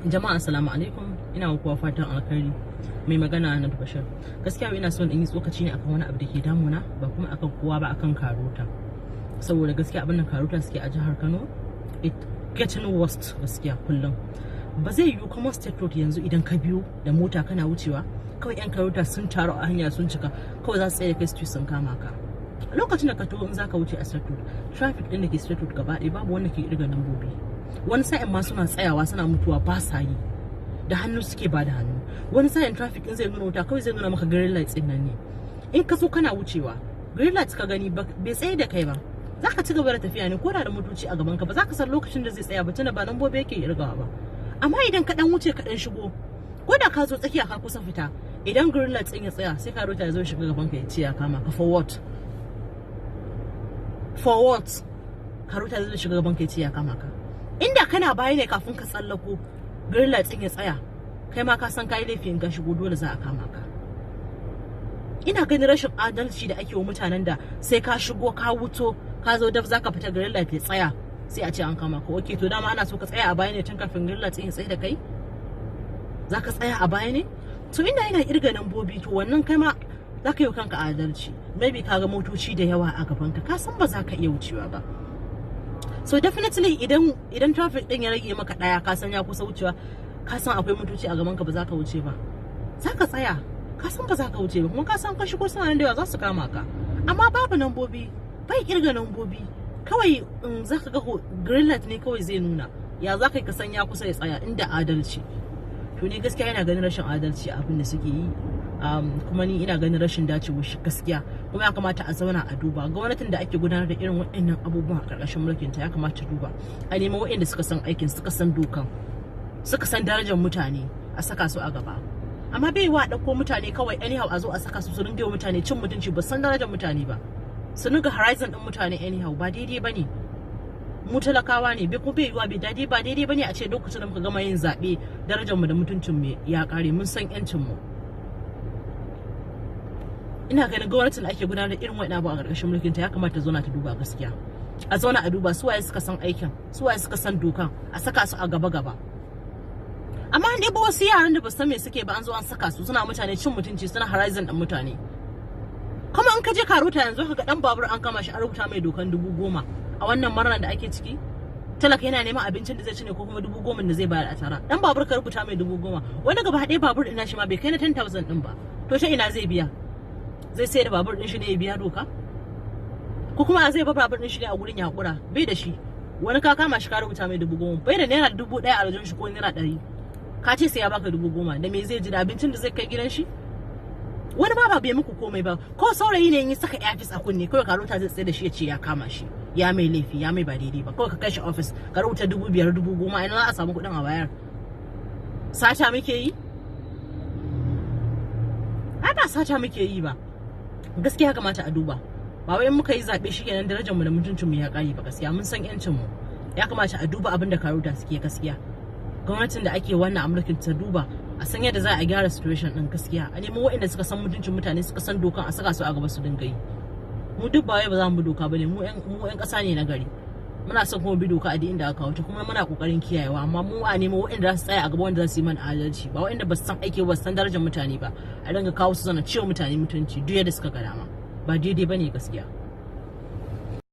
Jama'a assalamu alaikum, ina muku fatan alkhairi. Mai magana na Bashir. Gaskiya ina son in yi tsokaci ne akan wani abu da ke damuna, ba kuma akan kowa ba, akan Karota. Saboda gaskiya abin da Karota suke a jihar Kano, it getting worst gaskiya kullum. Ba zai yiwu kuma state road yanzu idan ka biyo da mota kana wucewa, kawai yan Karota sun taru a hanya sun cika, kawai za su tsaye da kai street sun kama ka. Lokacin da ka taho in zaka wuce a state road, traffic din da ke state road gaba ɗaya babu wanda ke irga lambobi. Wani sa'in ma suna tsayawa suna mutuwa ba sa yi, da hannu suke ba da hannu. Wani sa'in traffic din zai nuna wuta kawai zai nuna maka green lights din nan ne. In ka so kana wucewa green lights ka gani bai tsaye da kai ba, za ka ci gaba da tafiya ne ko da motoci a gaban ka, ba za ka san lokacin da zai tsaya ba tunda ba lambobi yake irgawa ba. Amma idan ka dan wuce ka dan shigo, ko da ka zo tsakiya ka kusa fita, idan green lights din ya tsaya sai Karota ya zo shiga gaban ka ya ce ya kama ka for what Karota zai shiga gaban ka ya ce ya kama ka. Inda kana baya ne kafin ka tsallako green light din ya tsaya, kai ma ka san kai laifi in ka shigo dole za a kama ka. Ina ganin rashin adalci da ake wa mutanen da sai ka shigo ka wuto ka zo daf zaka fita green light ya tsaya sai a ce an kama ka. Okay, to dama ana so ka tsaya a baya ne tun kafin green light din ya tsaya da kai? Zaka tsaya a baya ne? To ina irga lambobi, to wannan kai ma zaka yi kanka adalci. Maybe ka ga motoci da yawa a gaban ka san ba za ka iya wucewa ba. So definitely idan traffic din ya rage maka daya, ka san ya kusa wucewa, ka san akwai motoci a gaban ka, ba za ka wuce ba, za ka tsaya, ka san ba za ka wuce ba, kuma ka san ka shigo suna nan da yawa za su kama ka. Amma babu lambobi, bai kirga lambobi, kawai za ka ga green light ne kawai zai nuna, ya za ka san ya kusa ya tsaya inda adalci. To ni gaskiya ina ganin rashin adalci a abin da suke yi. Kuma ni ina ganin rashin dacewar shi gaskiya, kuma ya kamata a zauna a duba. Gwamnatin da ake gudanar da irin waɗannan abubuwan a ƙarƙashin mulkin ta ya kamata duba, a nemi waɗanda suka san aikin, suka san dokan, suka san darajar mutane, a saka su a gaba. Amma bai wa ɗauko mutane kawai anyhow a zo a saka su ringa wa mutane cin mutunci, ba san darajar mutane ba, su ringa horizon ɗin mutane anyhow. Ba daidai bane, mu talakawa ne, bai kuma bai yiwa ba daidai bane a ce lokacin da muka gama yin zaɓe darajar mu da mutuncin mu ya ƙare, mun san 'yancin mu. Ina ganin gwamnatin da ake gudanar da irin wa'in abu a ƙarƙashin mulkin ta ya kamata ta zauna ta duba gaskiya. A zauna a duba su waye suka san aikin, su waye suka san dokan, a saka su a gaba. Amma an ɗebo wasu yaran da ba san me suke ba, an zo an saka su suna mutane cin mutunci, suna horizon ɗin mutane. Kuma in ka je Karota yanzu ka ga ɗan babur an kama shi, an rubuta mai dokan 10,000 a wannan murnar da ake ciki. Talaka yana neman abincin da zai ci ne ko kuma 10,000 da zai bayar a tara. Ɗan babur ka rubuta mai 10,000, wani gaba ɗaya babur ɗin shi ma bai kai na 10,000 ɗin ba. To ta ina zai biya? Zai sai da babur din shi ne ya biya doka, ko kuma zai ba babur din shi ne a gurin ya hakura bai da shi? Wani ka kama shi ka rubuta mai 10,000, bai da naira 1,000 a rajin shi ko naira 100, ka ce sai ya baka 10,000, da me zai ji? Da abincin da zai kai gidan shi? Wani ba bai muku komai ba, ko saurayi ne in yi saka earpiece a kunne kawai Karota zai tsaye da shi ya ce ya kama shi, ya mai laifi, ya mai ba daidai ba, kawai ka kai shi office ka rubuta 5,000 10,000, ina za a samu kuɗin a bayar? Sata muke yi? Ai ba sata muke yi ba. Gaskiya kamata a duba, ba wai muka yi zaɓe shi kenan darajar mu da mutuncin mu ya ƙare ba. Gaskiya mun san yancin mu, ya kamata a duba abin da Karota suke. Gaskiya gwamnatin da ake wannan amurkin ta duba, a san yadda za a gyara situation din. Gaskiya a nemi waɗanda suka san mutuncin mutane, suka san dokan, a saka su a gaba su dinga yi. Mu duk ba wai ba za mu bi doka bane, mu ƴan ƙasa ne na gari, muna son kuma bi doka a duk inda aka kawo ta, kuma muna kokarin kiyayewa. Amma mu a nemi waɗanda za su tsaya a gaba, wanda za su yi mana adalci, ba waɗanda ba su san aiki ba, su san darajar mutane ba, a dinga kawo su zana ciwo mutane mutunci duk yadda suka ga dama. Ba daidai bane gaskiya.